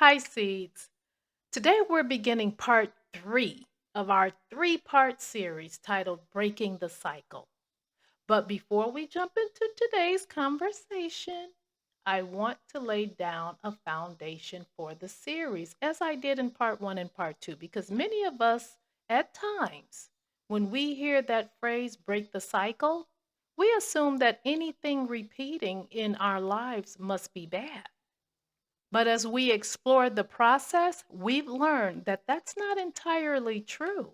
Hi, Seeds. Today we're beginning part three of our three-part series titled Breaking the Cycle. But before we jump into today's conversation, I want to lay down a foundation for the series, as I did in part one and part two, because many of us, at times, when we hear that phrase, break the cycle, we assume that anything repeating in our lives must be bad. But as we explored the process, we've learned that that's not entirely true.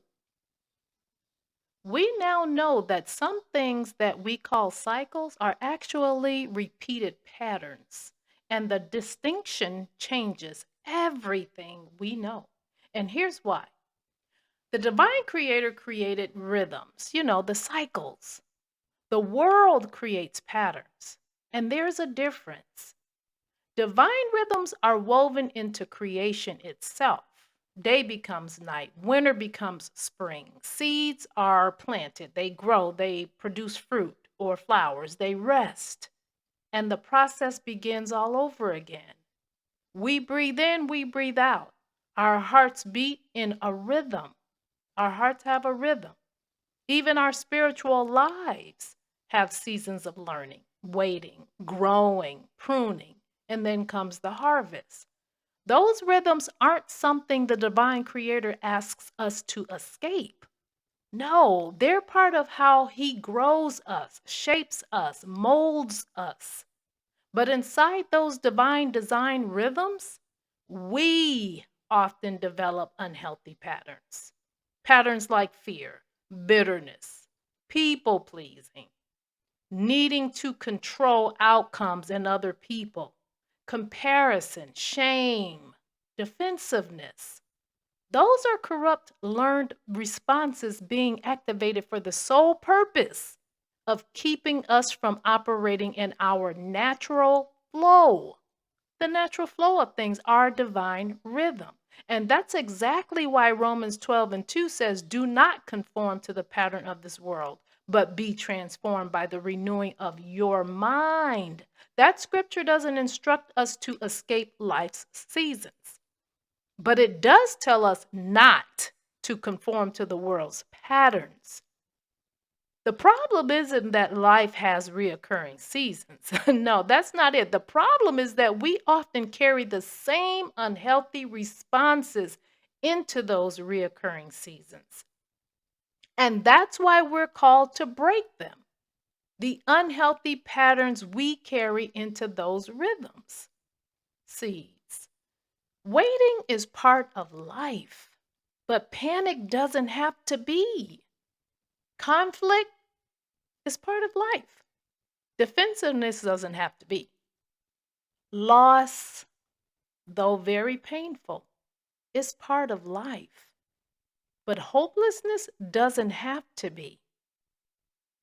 We now know that some things that we call cycles are actually repeated patterns, and the distinction changes everything we know. And here's why: the divine creator created rhythms, the cycles. The world creates patterns, and there's a difference. Divine rhythms are woven into creation itself. Day becomes night, winter becomes spring. Seeds are planted, they grow, they produce fruit or flowers, they rest, and the process begins all over again. We breathe in, we breathe out. Our hearts beat in a rhythm. Our hearts have a rhythm. Even our spiritual lives have seasons of learning, waiting, growing, pruning, and then comes the harvest. Those rhythms aren't something the divine creator asks us to escape. No, they're part of how he grows us, shapes us, molds us. But inside those divine design rhythms, we often develop unhealthy patterns. Patterns like fear, bitterness, people pleasing, needing to control outcomes and other people, comparison, shame, defensiveness. Those are corrupt learned responses being activated for the sole purpose of keeping us from operating in our natural flow. The natural flow of things, our divine rhythm. And that's exactly why Romans 12 and 2 says, "Do not conform to the pattern of this world, but be transformed by the renewing of your mind." That scripture doesn't instruct us to escape life's seasons, but it does tell us not to conform to the world's patterns. The problem isn't that life has reoccurring seasons. No, that's not it. The problem is that we often carry the same unhealthy responses into those reoccurring seasons. And that's why we're called to break them. The unhealthy patterns we carry into those rhythms. Seeds. Waiting is part of life, but panic doesn't have to be. Conflict is part of life. Defensiveness doesn't have to be. Loss, though very painful, is part of life. But hopelessness doesn't have to be.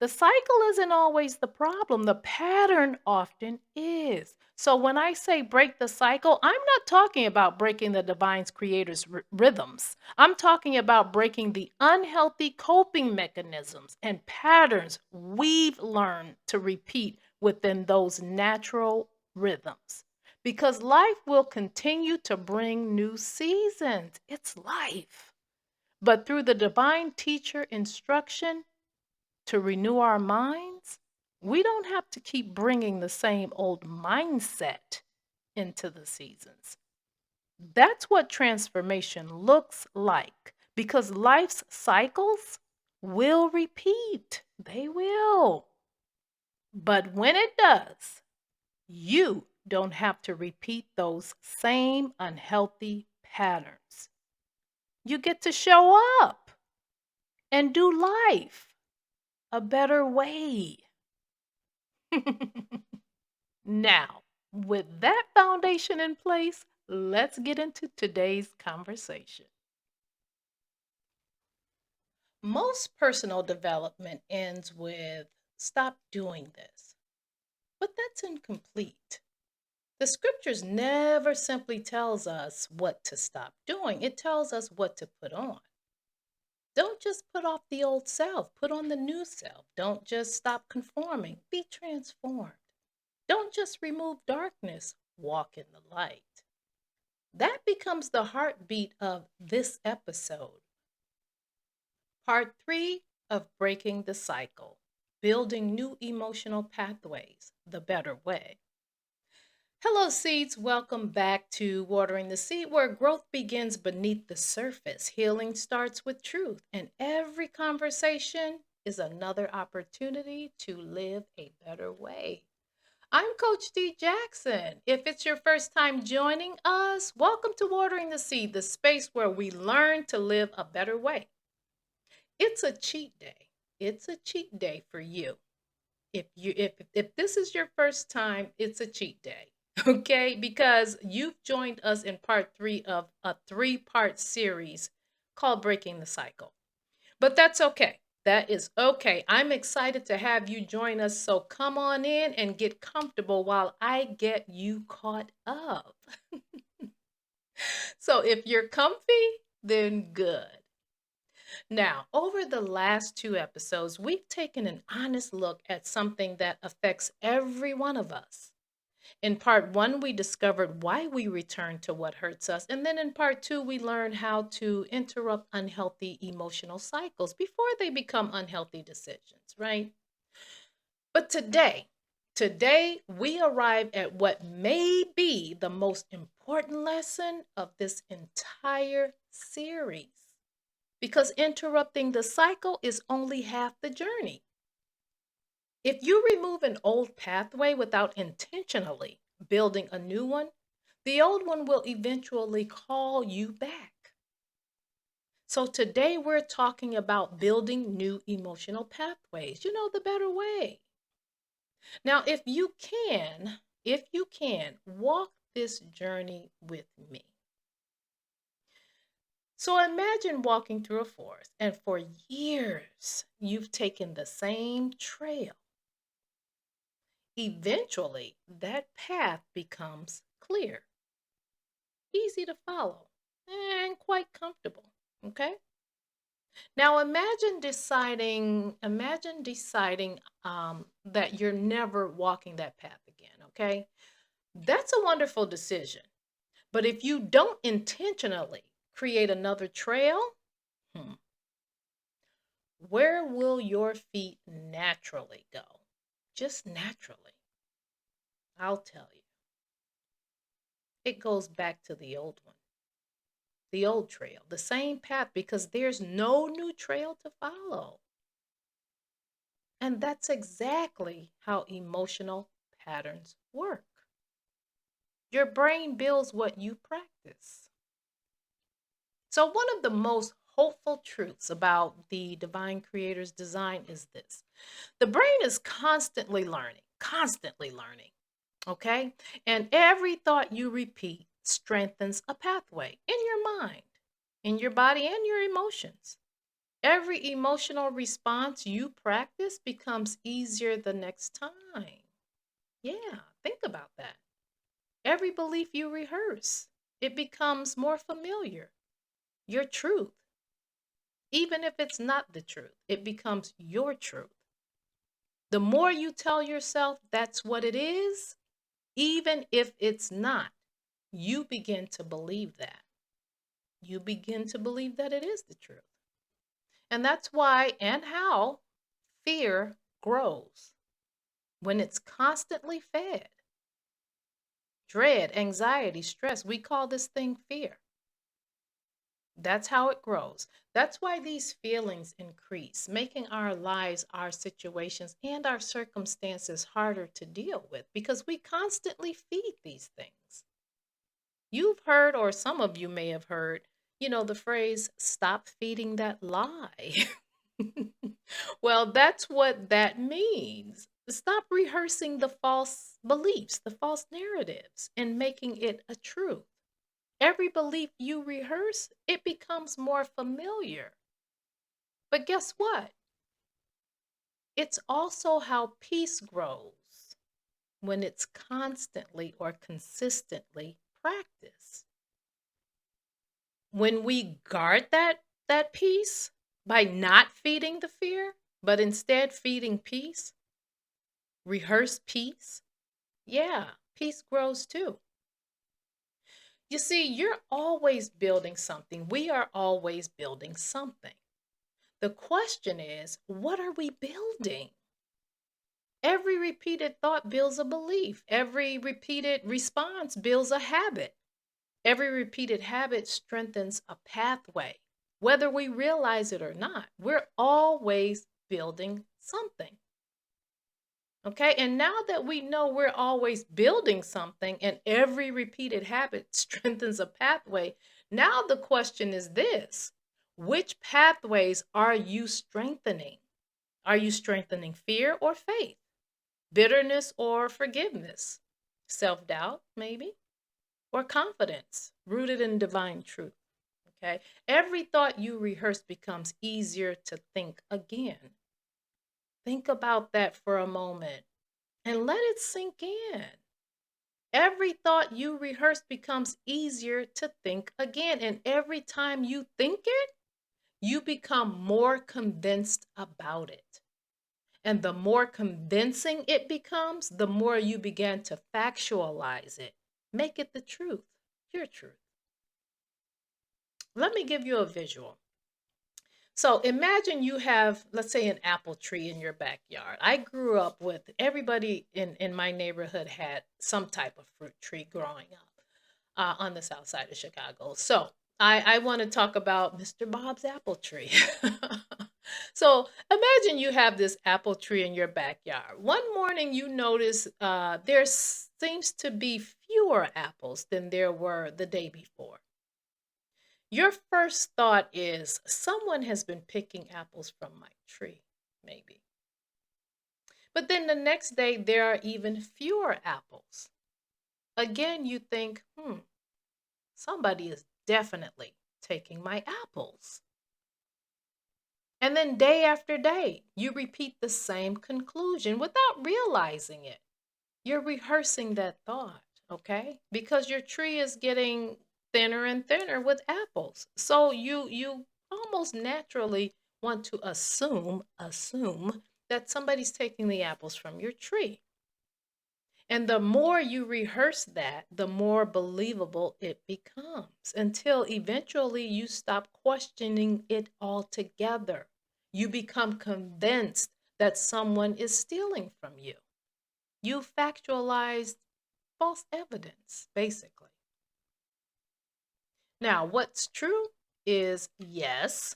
The cycle isn't always the problem, the pattern often is. So when I say break the cycle, I'm not talking about breaking the divine's creator's rhythms. I'm talking about breaking the unhealthy coping mechanisms and patterns we've learned to repeat within those natural rhythms. Because life will continue to bring new seasons. It's life. But through the divine teacher instruction, to renew our minds, we don't have to keep bringing the same old mindset into the seasons. That's what transformation looks like because life's cycles will repeat. They will. But when it does, you don't have to repeat those same unhealthy patterns. You get to show up and do life a better way. Now, with that foundation in place, let's get into today's conversation. Most personal development ends with "stop doing this," but that's incomplete. The scriptures never simply tells us what to stop doing. It tells us what to put on. Don't just put off the old self, put on the new self. Don't just stop conforming, be transformed. Don't just remove darkness, walk in the light. That becomes the heartbeat of this episode. Part 3 of Breaking the Cycle, Building New Emotional Pathways, the Better Way. Hello, seeds. Welcome back to Watering the Seed, where growth begins beneath the surface. Healing starts with truth, and every conversation is another opportunity to live a better way. I'm Coach D. Jackson. If it's your first time joining us, welcome to Watering the Seed, the space where we learn to live a better way. It's a cheat day. It's a cheat day for you. If this is your first time, it's a cheat day. Okay? Because you've joined us in part 3 of a 3-part series called Breaking the Cycle. But that's okay. That is okay. I'm excited to have you join us. So come on in and get comfortable while I get you caught up. So if you're comfy, then good. Now, over the last 2 episodes, we've taken an honest look at something that affects every one of us. In part 1, we discovered why we return to what hurts us. And then in part 2, we learned how to interrupt unhealthy emotional cycles before they become unhealthy decisions, right? But today we arrive at what may be the most important lesson of this entire series. Because interrupting the cycle is only half the journey. If you remove an old pathway without intentionally building a new one, the old one will eventually call you back. So today we're talking about building new emotional pathways, the better way. Now, if you can, walk this journey with me. So imagine walking through a forest, and for years you've taken the same trail. Eventually, that path becomes clear, easy to follow, and quite comfortable. Okay? Now imagine deciding that you're never walking that path again. Okay? That's a wonderful decision. But if you don't intentionally create another trail, hmm, where will your feet naturally go? Just naturally. I'll tell you. It goes back to the old one, the old trail, the same path, because there's no new trail to follow. And that's exactly how emotional patterns work. Your brain builds what you practice. So, one of the most hopeful truths about the divine creator's design is this: the brain is constantly learning, constantly learning. Okay? And every thought you repeat strengthens a pathway in your mind, in your body, and your emotions. Every emotional response you practice becomes easier the next time. Yeah, think about that. Every belief you rehearse, it becomes more familiar. Your truth, even if it's not the truth, it becomes your truth. The more you tell yourself that's what it is, even if it's not, you begin to believe that. You begin to believe that it is the truth. And that's why and how fear grows when it's constantly fed. Dread, anxiety, stress, we call this thing fear. That's how it grows. That's why these feelings increase, making our lives, our situations, and our circumstances harder to deal with because we constantly feed these things. You've heard, or some of you may have heard, the phrase, stop feeding that lie. Well, that's what that means. Stop rehearsing the false beliefs, the false narratives, and making it a truth. Every belief you rehearse, it becomes more familiar. But guess what? It's also how peace grows when it's constantly or consistently practiced. When we guard that peace by not feeding the fear, but instead feeding peace, rehearse peace, yeah, peace grows too. You see, you're always building something. We are always building something. The question is, what are we building? Every repeated thought builds a belief. Every repeated response builds a habit. Every repeated habit strengthens a pathway. Whether we realize it or not, we're always building something. Okay, and now that we know we're always building something and every repeated habit strengthens a pathway, now the question is this: which pathways are you strengthening? Are you strengthening fear or faith? Bitterness or forgiveness? Self doubt, maybe? Or confidence rooted in divine truth? Okay, every thought you rehearse becomes easier to think again. Think about that for a moment and let it sink in. Every thought you rehearse becomes easier to think again. And every time you think it, you become more convinced about it. And the more convincing it becomes, the more you begin to factualize it. Make it the truth, your truth. Let me give you a visual. So imagine you have, let's say, an apple tree in your backyard. I grew up with everybody in my neighborhood had some type of fruit tree growing up on the south side of Chicago. So I want to talk about Mr. Bob's apple tree. So imagine you have this apple tree in your backyard. One morning you notice there seems to be fewer apples than there were the day before. Your first thought is someone has been picking apples from my tree, maybe. But then the next day, there are even fewer apples. Again, you think, somebody is definitely taking my apples. And then day after day, you repeat the same conclusion without realizing it. You're rehearsing that thought, okay? Because your tree is getting thinner and thinner with apples. So you almost naturally want to assume that somebody's taking the apples from your tree. And the more you rehearse that, the more believable it becomes until eventually you stop questioning it altogether. You become convinced that someone is stealing from you. You factualized false evidence, basically. Now, what's true is yes,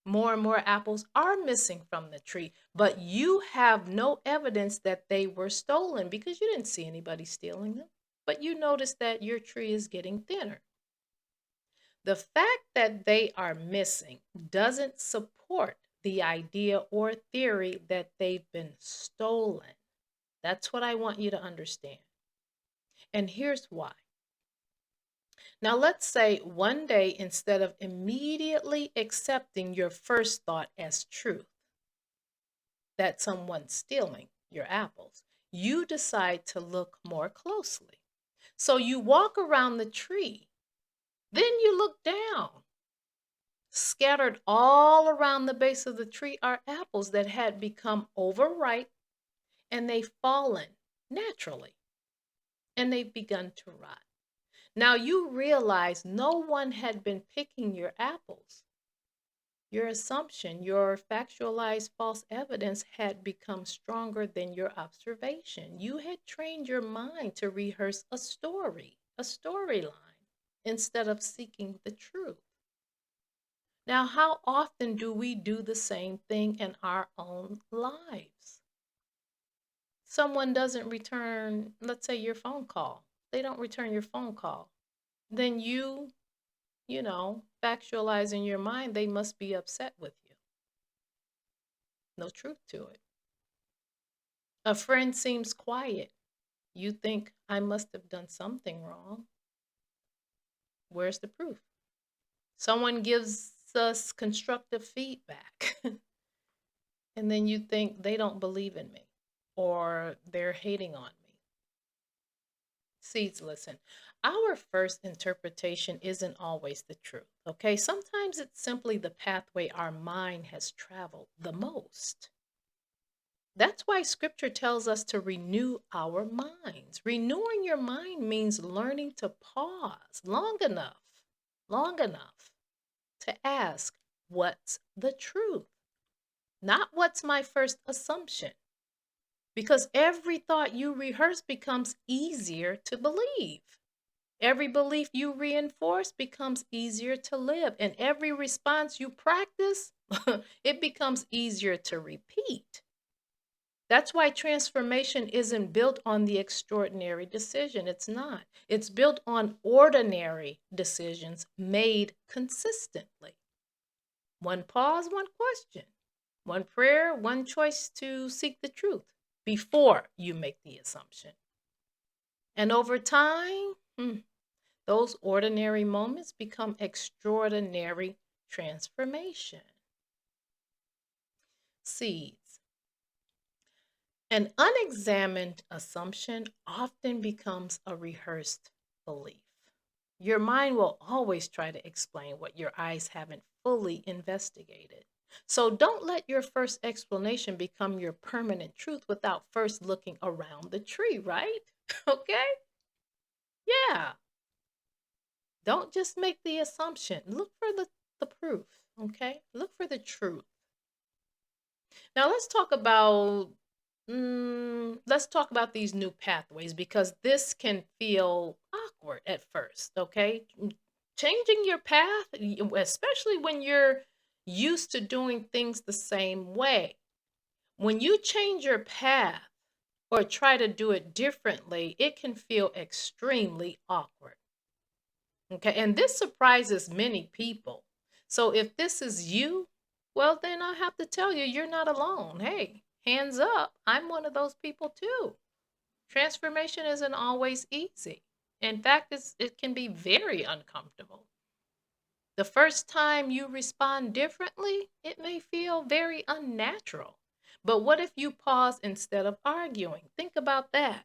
more and more apples are missing from the tree, but you have no evidence that they were stolen because you didn't see anybody stealing them. But you notice that your tree is getting thinner. The fact that they are missing doesn't support the idea or theory that they've been stolen. That's what I want you to understand. And here's why. Now, let's say one day, instead of immediately accepting your first thought as truth, that someone's stealing your apples, you decide to look more closely. So you walk around the tree, then you look down. Scattered all around the base of the tree are apples that had become overripe and they've fallen naturally and they've begun to rot. Now you realize no one had been picking your apples. Your assumption, your factualized false evidence had become stronger than your observation. You had trained your mind to rehearse a story, a storyline, instead of seeking the truth. Now, how often do we do the same thing in our own lives? Someone doesn't return, let's say, your phone call. They don't return your phone call. Then factualize in your mind, they must be upset with you. No truth to it. A friend seems quiet. You think, I must have done something wrong. Where's the proof? Someone gives us constructive feedback. And then you think they don't believe in me or they're hating on me. Seeds, listen. Our first interpretation isn't always the truth, okay? Sometimes it's simply the pathway our mind has traveled the most. That's why scripture tells us to renew our minds. Renewing your mind means learning to pause long enough to ask, what's the truth? Not what's my first assumption. Because every thought you rehearse becomes easier to believe. Every belief you reinforce becomes easier to live. And every response you practice, it becomes easier to repeat. That's why transformation isn't built on the extraordinary decision. It's not. It's built on ordinary decisions made consistently. One pause, one question, one prayer, one choice to seek the truth before you make the assumption. And over time, those ordinary moments become extraordinary transformation. Seeds. An unexamined assumption often becomes a rehearsed belief. Your mind will always try to explain what your eyes haven't fully investigated. So don't let your first explanation become your permanent truth without first looking around the tree, right? Okay? Yeah. Don't just make the assumption. Look for the proof, okay? Look for the truth. Now let's talk about these new pathways because this can feel awkward at first, okay? Changing your path, especially when you're used to doing things the same way. When you change your path or try to do it differently, it can feel extremely awkward. Okay, and this surprises many people. So if this is you, well, then I have to tell you, you're not alone. Hey, hands up. I'm one of those people too. Transformation isn't always easy. In fact, it can be very uncomfortable. The first time you respond differently, it may feel very unnatural. But what if you pause instead of arguing? Think about that.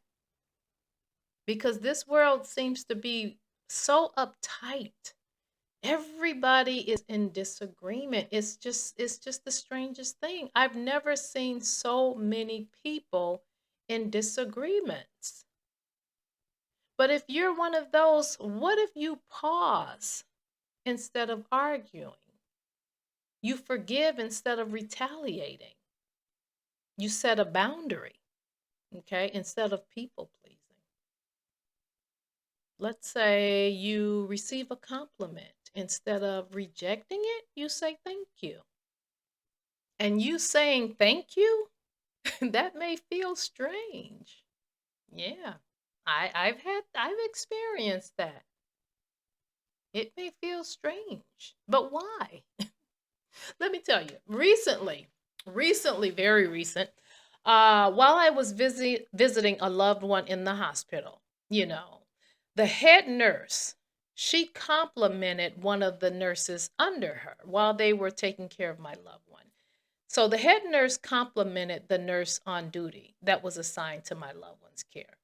Because this world seems to be so uptight. Everybody is in disagreement. It's just the strangest thing. I've never seen so many people in disagreements. But if you're one of those, what if you pause instead of arguing? You forgive instead of retaliating. You set a boundary, okay, instead of people pleasing. Let's say you receive a compliment. Instead of rejecting it, you say thank you. And you saying thank you, that may feel strange. Yeah. I've experienced that. It may feel strange. But why? Let me tell you. Recently, very recent, while I was visiting a loved one in the hospital, you know, the head nurse, she complimented one of the nurses under her while they were taking care of my loved one. So the head nurse complimented the nurse on duty that was assigned to my loved one's care.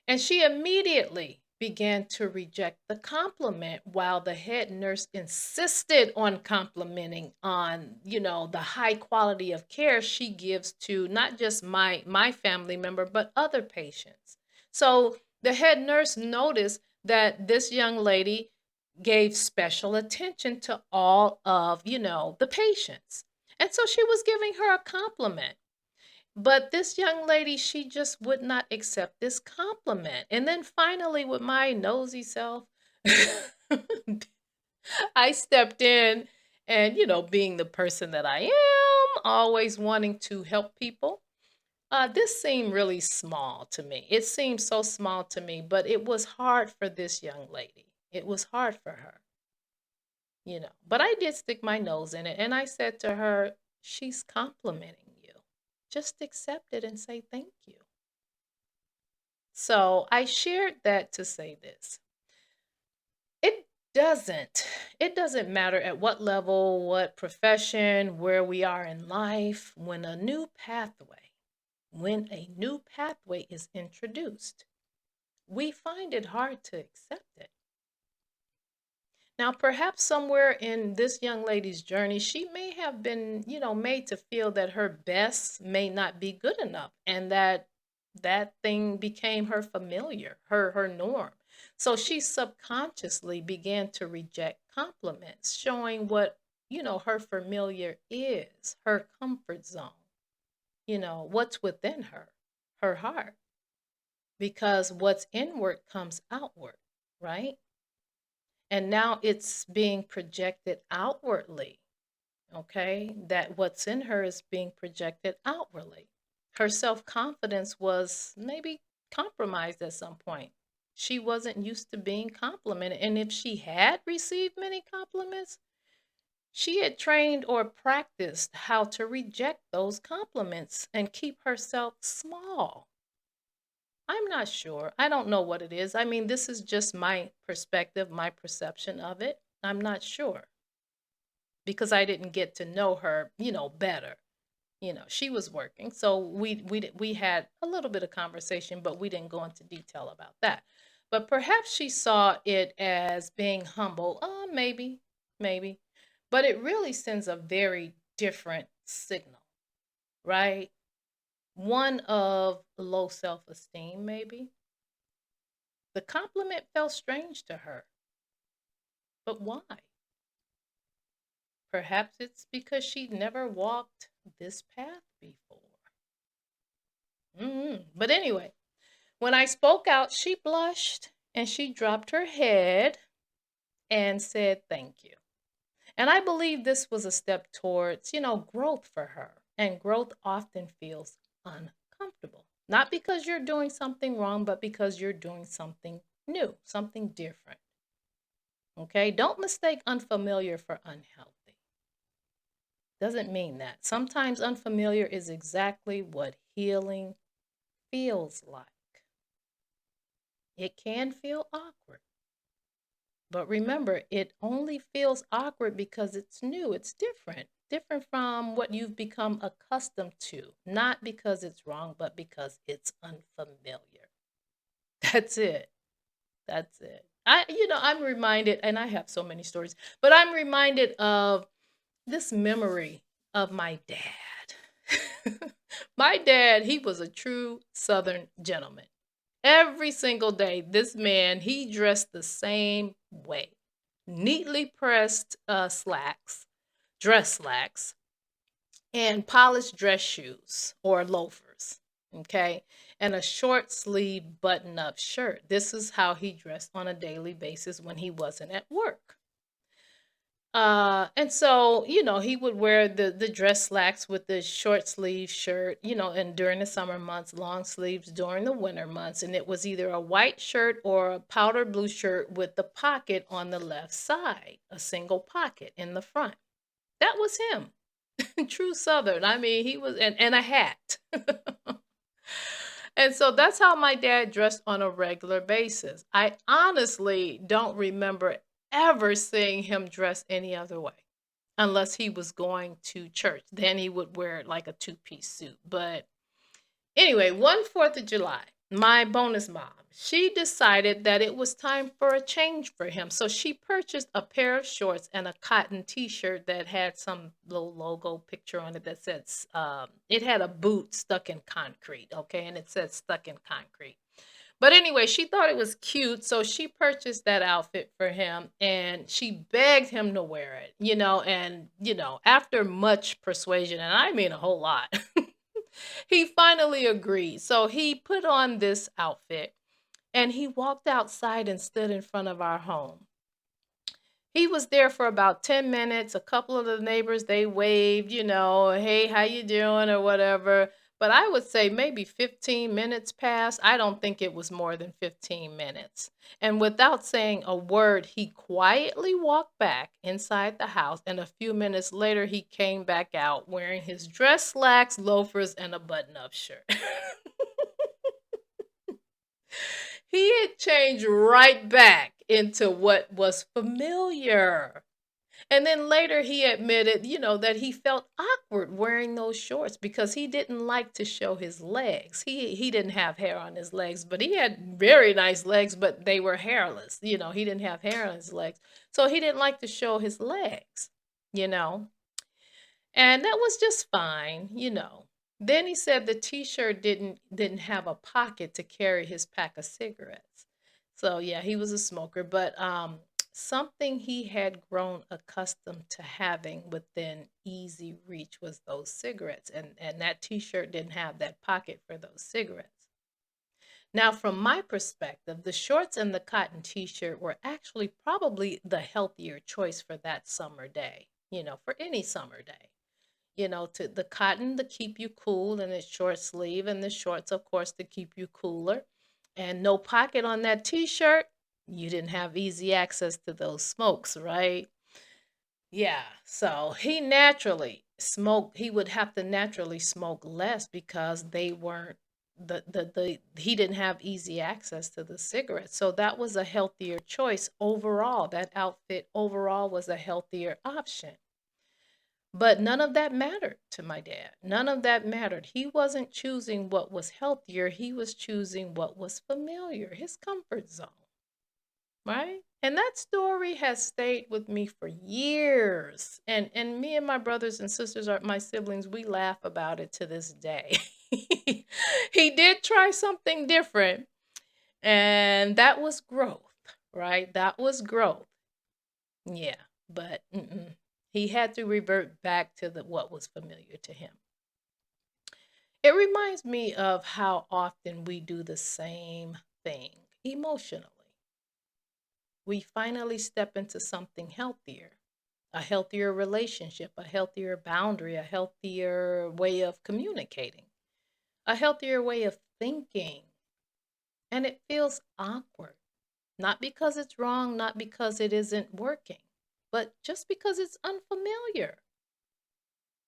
And she immediately began to reject the compliment while the head nurse insisted on complimenting on, the high quality of care she gives to not just my family member but other patients. So the head nurse noticed that this young lady gave special attention to all of, the patients. And so she was giving her a compliment. But this young lady, she just would not accept this compliment. And then finally, with my nosy self, I stepped in and, being the person that I am, always wanting to help people, this seemed really small to me. It seemed so small to me, but it was hard for this young lady. It was hard for her. But I did stick my nose in it and I said to her, she's complimenting you. Just accept it and say thank you. So I shared that to say this. It doesn't. It doesn't matter at what level, what profession, where we are in life, when a new pathway is introduced, we find it hard to accept it. Now, perhaps somewhere in this young lady's journey, she may have been, made to feel that her best may not be good enough, and that thing became her familiar, her norm. So she subconsciously began to reject compliments, showing what, her familiar is, her comfort zone, what's within her heart, because what's inward comes outward, right? And now it's being projected outwardly, okay? That what's in her is being projected outwardly. Her self confidence was maybe compromised at some point. She wasn't used to being complimented. And if she had received many compliments, she had trained or practiced how to reject those compliments and keep herself small. I'm not sure. I don't know what it is. I mean, this is just my perspective, my perception of it. I'm not sure because I didn't get to know her, better. She was working, so we had a little bit of conversation, but we didn't go into detail about that. But perhaps she saw it as being humble. Maybe, but it really sends a very different signal, right? One of low self-esteem, maybe. The compliment felt strange to her, but why? Perhaps it's because she'd never walked this path before. But anyway, when I spoke out, she blushed and she dropped her head and said thank you. And I believe this was a step towards, growth for her. And growth often feels uncomfortable. Not because you're doing something wrong, but because you're doing something new, something different. Okay? Don't mistake unfamiliar for unhealthy. Doesn't mean that. Sometimes unfamiliar is exactly what healing feels like. It can feel awkward. But remember, it only feels awkward because it's new, it's different. Different from what you've become accustomed to. Not because it's wrong, but because it's unfamiliar. That's it. That's it. I'm reminded, and I have so many stories, but I'm reminded of this memory of my dad. My dad, he was a true Southern gentleman. Every single day, this man, he dressed the same way. Neatly pressed slacks, dress slacks, and polished dress shoes or loafers. Okay. And a short sleeve button up shirt. This is how he dressed on a daily basis when he wasn't at work. And so, he would wear the dress slacks with the short sleeve shirt, and during the summer months, long sleeves during the winter months. And it was either a white shirt or a powder blue shirt with the pocket on the left side, a single pocket in the front. That was him. True Southern. I mean, he was, and a hat. And so that's how my dad dressed on a regular basis. I honestly don't remember ever seeing him dress any other way unless he was going to church. Then he would wear like a two-piece suit. But anyway, one 4th of July, my bonus mom, she decided that it was time for a change for him. So she purchased a pair of shorts and a cotton t-shirt that had some little logo picture on it that says, it had a boot stuck in concrete, okay? And it said stuck in concrete. But anyway, she thought it was cute, so she purchased that outfit for him and she begged him to wear it, and, after much persuasion, and I mean a whole lot, he finally agreed. So he put on this outfit and he walked outside and stood in front of our home. He was there for about 10 minutes. A couple of the neighbors, they waved, hey, how you doing or whatever. But I would say maybe 15 minutes passed. I don't think it was more than 15 minutes. And without saying a word, he quietly walked back inside the house. And a few minutes later, he came back out wearing his dress slacks, loafers, and a button-up shirt. He had changed right back into what was familiar. And then later he admitted, that he felt awkward wearing those shorts because he didn't like to show his legs. He didn't have hair on his legs, but he had very nice legs, but they were hairless. He didn't have hair on his legs. So he didn't like to show his legs, you know. And that was just fine. Then he said the t-shirt didn't have a pocket to carry his pack of cigarettes. So yeah, he was a smoker, but something he had grown accustomed to having within easy reach was those cigarettes, and that t-shirt didn't have that pocket for those cigarettes. Now, from my perspective, the shorts and the cotton t-shirt were actually probably the healthier choice for that summer day, for any summer day. To the cotton to keep you cool and it's short sleeve, and the shorts, of course, to keep you cooler. And no pocket on that t-shirt. You didn't have easy access to those smokes, right? Yeah. So he would have to naturally smoke less because they weren't the he didn't have easy access to the cigarettes. So that was a healthier choice overall. That outfit overall was a healthier option. But none of that mattered to my dad. None of that mattered. He wasn't choosing what was healthier. He was choosing what was familiar, his comfort zone, right? And that story has stayed with me for years. And me and my brothers and sisters, are my siblings, we laugh about it to this day. He did try something different, and that was growth, right? That was growth. Yeah, but he had to revert back to what was familiar to him. It reminds me of how often we do the same thing emotionally. We finally step into something healthier, a healthier relationship, a healthier boundary, a healthier way of communicating, a healthier way of thinking. And it feels awkward, not because it's wrong, not because it isn't working, but just because it's unfamiliar.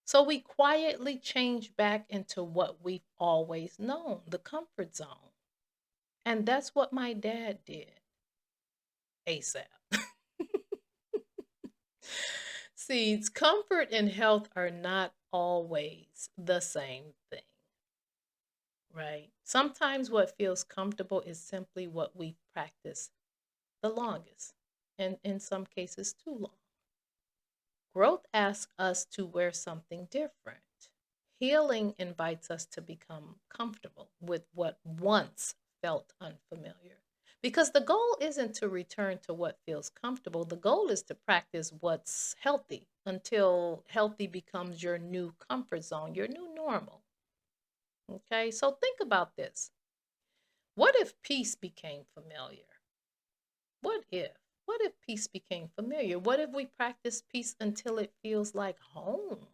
So we quietly change back into what we've always known, the comfort zone. And that's what my dad did ASAP. See, comfort and health are not always the same thing, right? Sometimes what feels comfortable is simply what we've practiced the longest, and in some cases, too long. Growth asks us to wear something different. Healing invites us to become comfortable with what once felt unfamiliar. Because the goal isn't to return to what feels comfortable. The goal is to practice what's healthy until healthy becomes your new comfort zone, your new normal. Okay, so think about this. What if peace became familiar? What if? What if peace became familiar? What if we practice peace until it feels like home?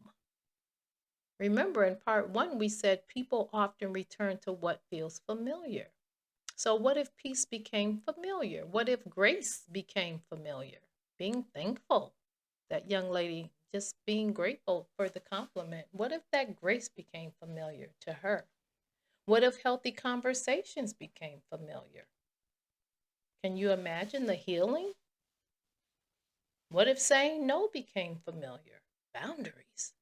Remember, in part one, we said people often return to what feels familiar. So, what if peace became familiar? What if grace became familiar? Being thankful. That young lady just being grateful for the compliment. What if that grace became familiar to her? What if healthy conversations became familiar? Can you imagine the healing? What if saying no became familiar? Boundaries.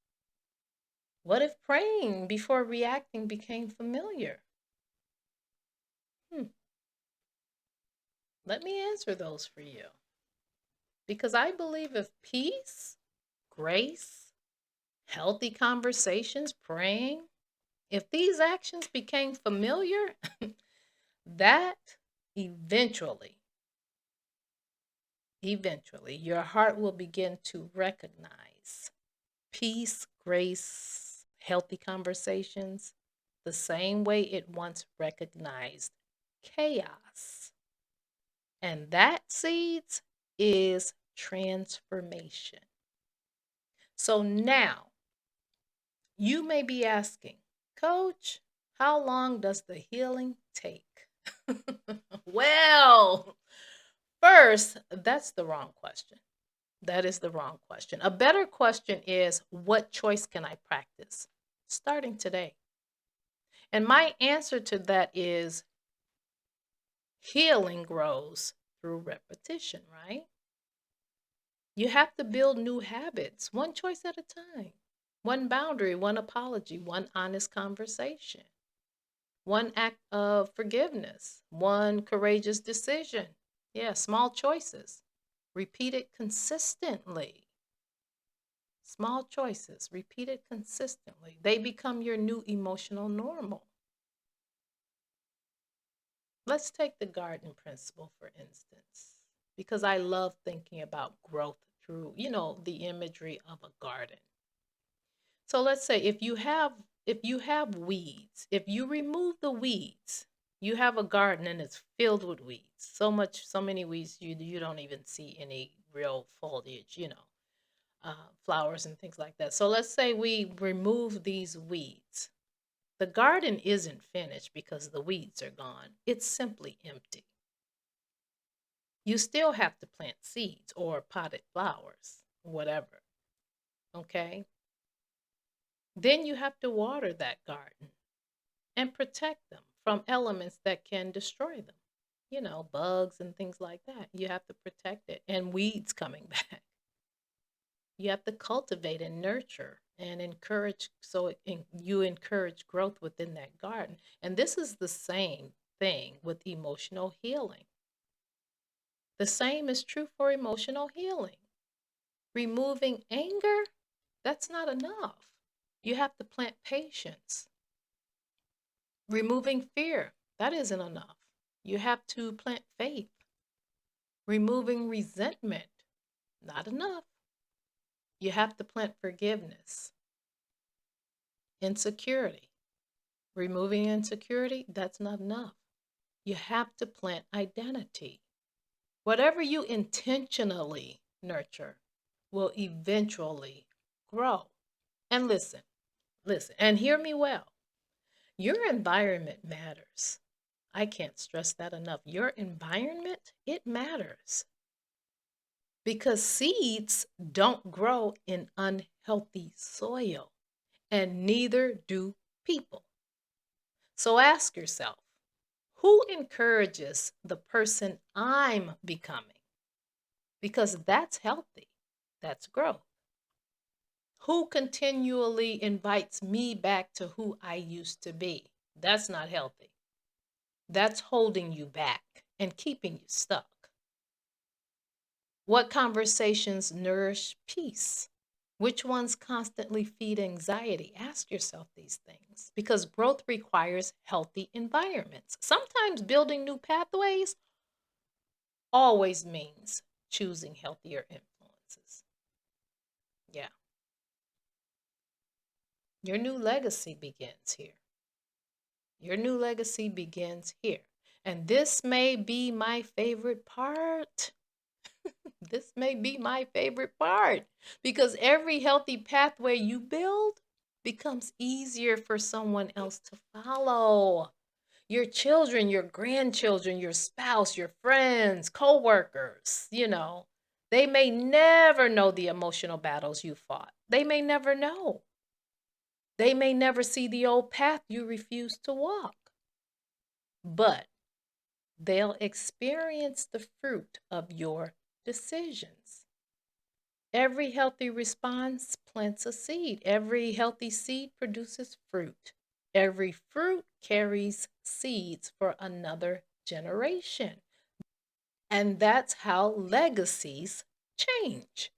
What if praying before reacting became familiar? Hmm. Let me answer those for you. Because I believe if peace, grace, healthy conversations, praying, if these actions became familiar, that eventually, eventually, your heart will begin to recognize peace, grace, healthy conversations the same way it once recognized chaos. And that, seeds, is transformation. So now you may be asking, Coach, how long does the healing take? Well, first, that's the wrong question. That is the wrong question. A better question is, what choice can I practice starting today? And my answer to that is healing grows through repetition, right? You have to build new habits, one choice at a time, one boundary, one apology, one honest conversation, one act of forgiveness, one courageous decision. Yeah, small choices. Repeat it consistently. Small choices, repeated consistently. They become your new emotional normal. Let's take the garden principle, for instance, because I love thinking about growth through, the imagery of a garden. So let's say if you have weeds, if you remove the weeds, you have a garden and it's filled with weeds. So many weeds you don't even see any real foliage, flowers and things like that. So let's say we remove these weeds. The garden isn't finished because the weeds are gone. It's simply empty. You still have to plant seeds or potted flowers, whatever. Okay? Then you have to water that garden and protect them from elements that can destroy them. Bugs and things like that. You have to protect it and weeds coming back. You have to cultivate and nurture and encourage you encourage growth within that garden. And this is the same thing with emotional healing. The same is true for emotional healing. Removing anger, that's not enough. You have to plant patience. Removing fear, that isn't enough. You have to plant faith. Removing resentment, not enough. You have to plant forgiveness. Insecurity, removing insecurity, that's not enough. You have to plant identity. Whatever you intentionally nurture will eventually grow. And listen, and hear me well. Your environment matters. I can't stress that enough. Your environment, it matters because seeds don't grow in unhealthy soil, and neither do people. So ask yourself, who encourages the person I'm becoming? Because that's healthy, that's growth. Who continually invites me back to who I used to be? That's not healthy. That's holding you back and keeping you stuck. What conversations nourish peace? Which ones constantly feed anxiety? Ask yourself these things because growth requires healthy environments. Sometimes building new pathways always means choosing healthier influences. Yeah. Your new legacy begins here. Your new legacy begins here. And this may be my favorite part. This may be my favorite part because every healthy pathway you build becomes easier for someone else to follow. Your children, your grandchildren, your spouse, your friends, coworkers, they may never know the emotional battles you fought. They may never know. They may never see the old path you refuse to walk. But they'll experience the fruit of your decisions. Every healthy response plants a seed. Every healthy seed produces fruit. Every fruit carries seeds for another generation. And that's how legacies change.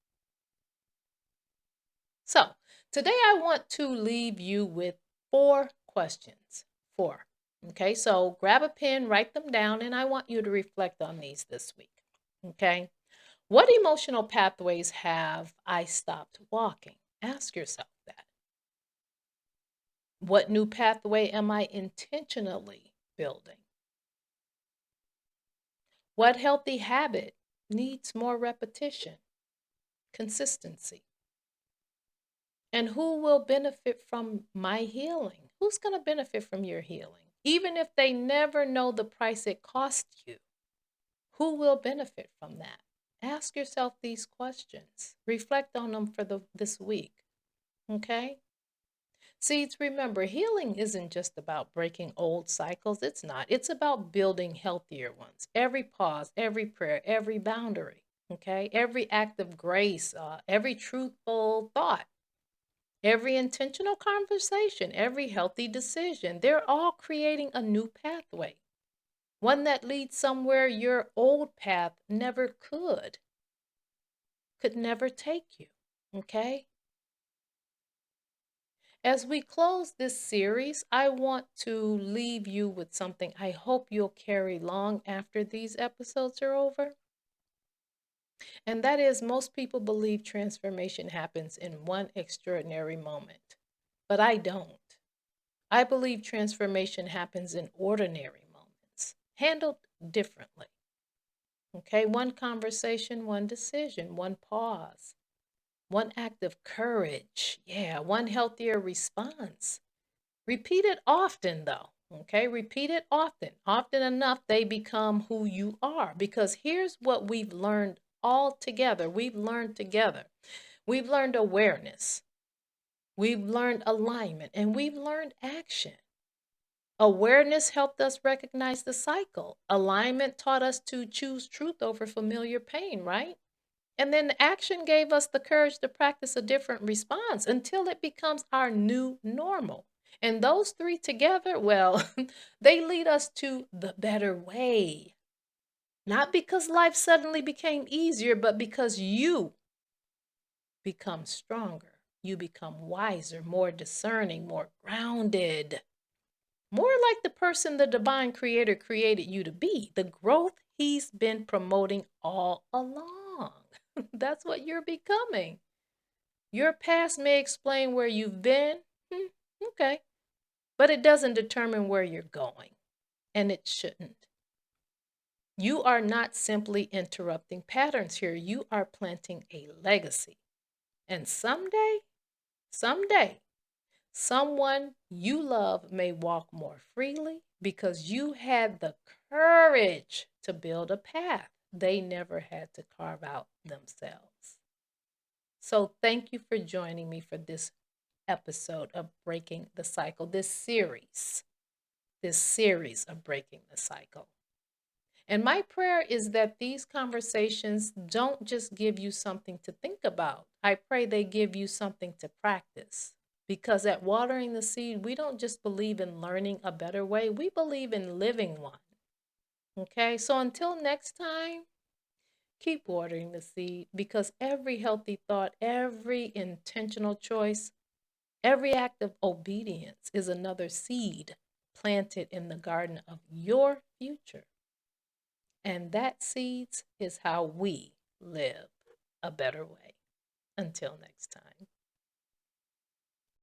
So, today I want to leave you with 4 questions. 4. Okay, so grab a pen, write them down, and I want you to reflect on these this week. Okay, what emotional pathways have I stopped walking? Ask yourself that. What new pathway am I intentionally building? What healthy habit needs more repetition, consistency? And who will benefit from my healing? Who's going to benefit from your healing? Even if they never know the price it cost you, who will benefit from that? Ask yourself these questions. Reflect on them for this week. Okay? Seeds, remember, healing isn't just about breaking old cycles. It's not. It's about building healthier ones. Every pause, every prayer, every boundary. Okay, every act of grace, every truthful thought, every intentional conversation, every healthy decision, they're all creating a new pathway, one that leads somewhere your old path never could never take you. Okay? As we close this series, I want to leave you with something I hope you'll carry long after these episodes are over. And that is, most people believe transformation happens in one extraordinary moment, but I don't. I believe transformation happens in ordinary moments, handled differently. Okay, one conversation, one decision, one pause, one act of courage. Yeah, one healthier response. Repeat it often, though. Okay, repeat it often. Often enough, they become who you are. Because here's what we've learned all together. We've learned together. We've learned awareness. We've learned alignment, and we've learned action. Awareness helped us recognize the cycle. Alignment taught us to choose truth over familiar pain, right? And then the action gave us the courage to practice a different response until it becomes our new normal. And those three together, well, they lead us to the better way. Not because life suddenly became easier, but because you become stronger. You become wiser, more discerning, more grounded, more like the person the divine creator created you to be, the growth he's been promoting all along. That's what you're becoming. Your past may explain where you've been, okay, but it doesn't determine where you're going, and it shouldn't. You are not simply interrupting patterns here, you are planting a legacy. And someday, someone you love may walk more freely because you had the courage to build a path they never had to carve out themselves. So, thank you for joining me for this episode of Breaking the Cycle, this series of Breaking the Cycle. And my prayer is that these conversations don't just give you something to think about. I pray they give you something to practice. Because at Watering the Seed, we don't just believe in learning a better way, we believe in living one. Okay, so until next time, keep watering the seed because every healthy thought, every intentional choice, every act of obedience is another seed planted in the garden of your future. And that seeds is how we live a better way. Until next time.